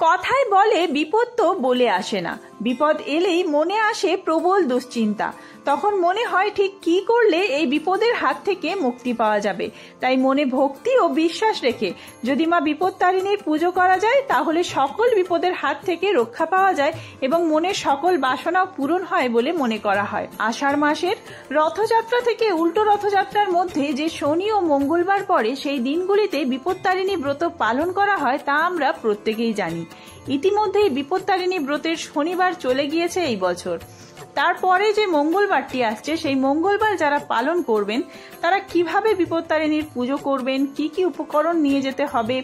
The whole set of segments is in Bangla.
কথায় বলে বিপদ তো বলে আসে না, বিপদ এলেই মনে আসে প্রবল দুশ্চিন্তা। তখন মনে হয় ঠিক কি করলে এই বিপদের হাত থেকে মুক্তি পাওয়া যাবে। তাই মনে ভক্তি ও বিশ্বাস রেখে যদি মা বিপত্তারিণীর পুজো করা যায় তাহলে সকল বিপদের হাত থেকে রক্ষা পাওয়া যায় এবং মনের সকল বাসনাও পূরণ হয় বলে মনে করা হয়। আষাঢ় মাসের রথযাত্রা থেকে উল্টো রথযাত্রার মধ্যে যে শনি ও মঙ্গলবার পড়ে সেই দিনগুলিতে বিপত্তারিণী ব্রত পালন করা হয় তা আমরা প্রত্যেকেই জানি। ইতিমধ্যেই বিপত্তারিণী ব্রতের শনিবার চলে গিয়েছে এই বছর। তারপরে যে মঙ্গলবারটি আসছে সেই মঙ্গলবার যারা পালন করবেন তারা কিভাবে বিপত্তারিণীর পুজো করবেন, কি কি উপকরণ নিয়ে যেতে হবে,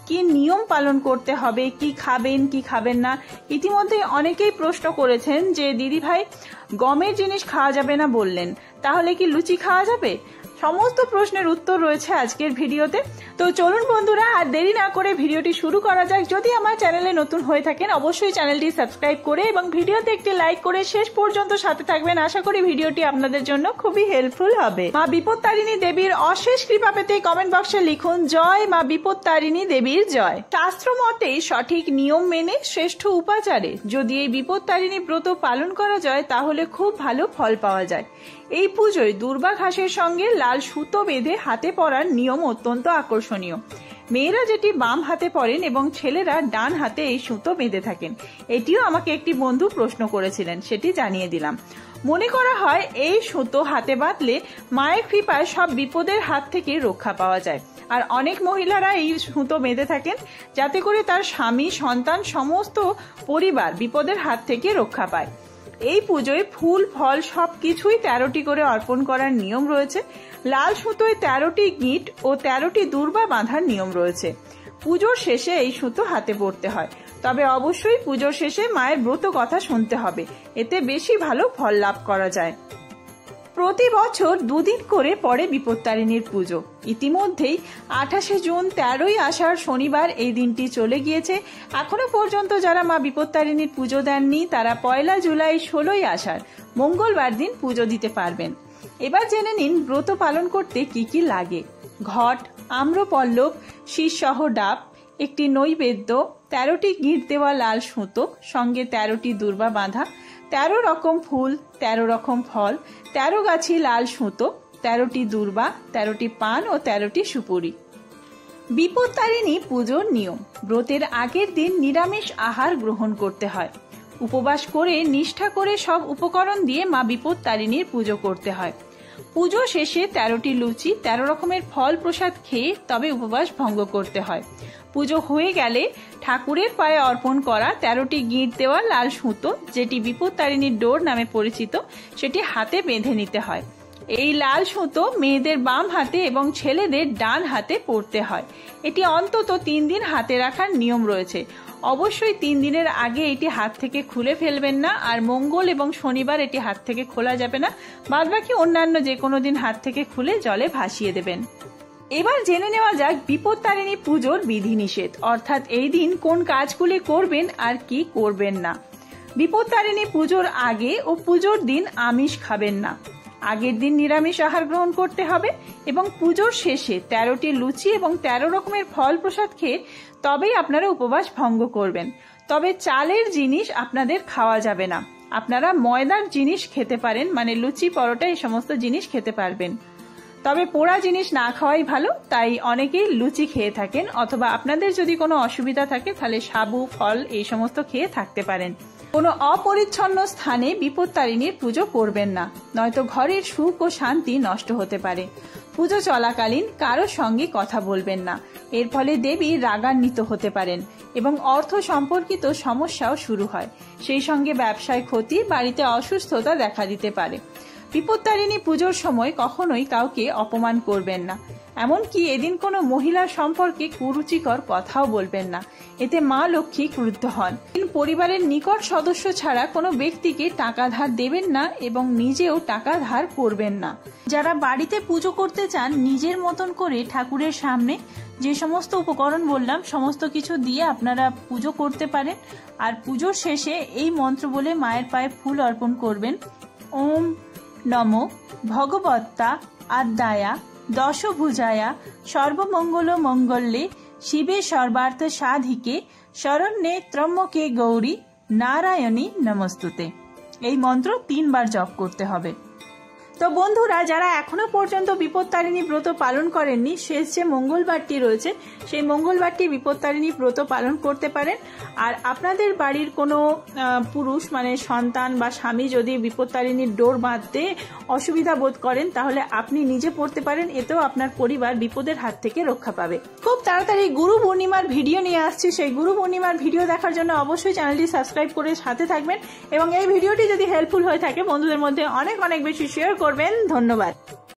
কি নিয়ম পালন করতে হবে, কি খাবেন কি খাবেন না। ইতিমধ্যে অনেকেই প্রশ্ন করেছেন যে দিদি ভাই গমের জিনিস খাওয়া যাবে না বললেন, তাহলে কি লুচি খাওয়া যাবে? সমস্ত প্রশ্নের উত্তর রয়েছে আজকের ভিডিওতে। তো চলুন বন্ধুরা আর দেরি না করে ভিডিওটি শুরু করা যাক। যদি আমার চ্যানেলে নতুন হয়ে থাকেন অবশ্যই চ্যানেলটি সাবস্ক্রাইব করে এবং ভিডিওতে একটি লাইক করে শেষ পর্যন্ত সাথে থাকবেন। আশা করি ভিডিওটি আপনাদের জন্য খুবই হেল্পফুল হবে। মা বিপত্তারিণী দেবীর অশেষ কৃপা পেতে কমেন্ট বক্সে লিখুন জয় মা বিপত্তারিণী দেবীর জয়। শাস্ত্র মতে সঠিক নিয়ম মেনে শ্রেষ্ঠ উপাচারে যদি এই বিপত্তারিণী ব্রত পালন করা যায় তাহলে খুব ভালো ফল পাওয়া যায়। এই পুজোয় দুর্বা ঘাসের সঙ্গে লাল সুতো বেঁধে হাতে পরার নিয়ম অত্যন্ত আকর্ষণীয়। মেয়েরা যেটি বাম হাতে পরেন এবং ছেলেরা ডান হাতে এই সুতো বেঁধে থাকেন। এটিও আমাকে একটি বন্ধু প্রশ্ন করেছিলেন, সেটি জানিয়ে দিলাম। মনে করা হয় এই সুতো হাতে বাঁধলে মায়ের কৃপায় সব বিপদের হাত থেকে রক্ষা পাওয়া যায়। আর অনেক মহিলারা এই সুতো বেঁধে থাকেন যাতে করে তার স্বামী সন্তান সমস্ত পরিবার বিপদের হাত থেকে রক্ষা পায়। এই পুজোয় ফুল ফল সবকিছুই 13টি করে অর্পণ করার নিয়ম রয়েছে। লাল সুতোয় 13টি গিঁট ও 13টি দুর্বা বাঁধার নিয়ম রয়েছে। পুজোর শেষে এই সুতো হাতে পড়তে হয়, তবে অবশ্যই পুজোর শেষে মায়ের ব্রত কথা শুনতে হবে, এতে বেশি ভালো ফল লাভ করা যায়। প্রতি বছর দুদিন করে পড়ে বিপত্তারিণীর পুজো। ইতিমধ্যেই 28শে জুন 13ই আষাঢ় শনিবার এই দিনটি চলে গিয়েছে। এখনো পর্যন্ত যারা মা বিপত্তারিণীর পুজো দেননি তারা 1 জুলাই 16ই আষাঢ় মঙ্গলবার দিন পুজো দিতে পারবেন। এবার জেনে নিন ব্রত পালন করতে কি কি লাগে। ঘট, আম্রপল্লব, শীষসহ ডাব, একটি নৈবেদ্য, 13টি গিঁট দেওয়া লাল সুতো, সঙ্গে 13টি দুর্বা বাঁধা, 13 রকম ফুল, 13 রকম ফল, 13 গাছি লাল সুতো, 13টি দুর্বা, 13টি পান ও 13টি সুপুরি। বিপত্তারিণী পুজোর নিয়ম। ব্রতের আগের দিন নিরামিষ আহার গ্রহণ করতে হয়। উপবাস করে নিষ্ঠা করে সব উপকরণ দিয়ে মা বিপত্তারিণীর পুজো করতে হয়। পুজো শেষে 13টি লুচি 13 রকমের ফল প্রসাদ খেয়ে তবে উপবাস ভঙ্গ করতে হয়। পুজো হয়ে গেলে ঠাকুরের পায়ে অর্পণ করা 13টি গিঁট দেওয়া লাল সুতো, যেটি বিপত্তারিণীর ডোর নামে পরিচিত, সেটি হাতে বেঁধে নিতে হয়। এই লাল সুতো মেয়েদের বাম হাতে এবং ছেলেদের ডান হাতে পরতে হয়। এটি অন্তত 3 দিন হাতে রাখার নিয়ম রয়েছে। অবশ্যই 3 দিনের আগে এটি হাত থেকে খুলে ফেলবেন না, আর মঙ্গল এবং শনিবার এটি হাত থেকে খোলা যাবে না। বাদবাকি অন্যান্য যে কোনো দিন হাত থেকে খুলে জলে ভাসিয়ে দেবেন। এবার জেনে নেওয়া যাক বিপত্তারিণী পুজোর বিধিনিষেধ, অর্থাৎ এই দিন কোন কাজগুলি করবেন আর কি করবেন না। বিপত্তারিণী পুজোর আগে ও পুজোর দিন আমিষ খাবেন না। আগের দিন নিরামিষ আহার গ্রহণ করতে হবে এবং পুজোর শেষে 13টি লুচি এবং 13 রকমের ফল প্রসাদ খেয়ে তবেই আপনারা উপবাস ভঙ্গ করবেন। তবে চালের জিনিস আপনাদের খাওয়া যাবে না। আপনারা ময়দার জিনিস খেতে পারেন, মানে লুচি পরোটা এই সমস্ত জিনিস খেতে পারবেন। তবে পোড়া জিনিস না খাওয়াই ভালো, তাই অনেকেই লুচি খেয়ে থাকেন। অথবা আপনাদের যদি কোনো অসুবিধা থাকে তাহলে সাবু, ফল এই সমস্ত খেয়ে থাকতে পারেন। কোনো অপরিচ্ছন্ন স্থানে বিপত্তারিণীর পুজো করবেন না, নয়তো ঘরের সুখ ও শান্তি নষ্ট হতে পারে। পুজো চলাকালীন কারোর সঙ্গে কথা বলবেন না, এর ফলে দেবী রাগান্বিত হতে পারেন এবং অর্থ সম্পর্কিত সমস্যাও শুরু হয়। সেই সঙ্গে ব্যবসায় ক্ষতি, বাড়িতে অসুস্থতা দেখা দিতে পারে। বিপত্তারিণী পুজোর সময় কখনোই কাউকে অপমান করবেন না, এমনকি এদিন কোনো মহিলার সম্পর্কে কুরুচিকর কথাও বলবেন না, এতে মা লক্ষ্মী ক্রুদ্ধ হন। পরিবারের নিকট সদস্য ছাড়া কোনো ব্যক্তিকে টাকা ধার দেবেন না এবং নিজেও টাকা ধার করবেন না। যারা বাড়িতে পুজো করতে চান নিজের মতন করে ঠাকুরের সামনে যে সমস্ত উপকরণ বললাম সমস্ত কিছু দিয়ে আপনারা পুজো করতে পারেন। আর পুজোর শেষে এই মন্ত্র বলে মায়ের পায়ে ফুল অর্পণ করবেন। ওম নমো ভগবত্তা আদ্যায়া দশভুজায়া সর্বমঙ্গল মঙ্গলে শিবে সর্বার্থ সাধিকে শরণ্যে ত্রম্বকে গৌরী নারায়ণী নমস্তুতে। এই মন্ত্র 3 বার জপ করতে হবে। তো বন্ধুরা, যারা এখনো পর্যন্ত বিপত্তারিণী ব্রত পালন করেননি, শেষ যে মঙ্গলবারটি রয়েছে সেই মঙ্গলবারটি বিপত্তারিণী ব্রত পালন করতে পারেন। আর আপনাদের বাড়ির কোনো পুরুষ মানে সন্তান বা স্বামী যদি বিপত্তারিণীর ডোর বাঁধতে অসুবিধা বোধ করেন, তাহলে আপনি নিজে পড়তে পারেন। এতেও আপনার পরিবার বিপদের হাত থেকে রক্ষা পাবে। খুব তাড়াতাড়ি গুরু পূর্ণিমার ভিডিও নিয়ে আসছি। সেই গুরু পূর্ণিমার ভিডিও দেখার জন্য অবশ্যই চ্যানেলটি সাবস্ক্রাইব করে সাথে থাকবেন এবং এই ভিডিওটি যদি হেল্পফুল হয়ে থাকে বন্ধুদের মধ্যে অনেক অনেক বেশি শেয়ার করবেন। ধন্যবাদ।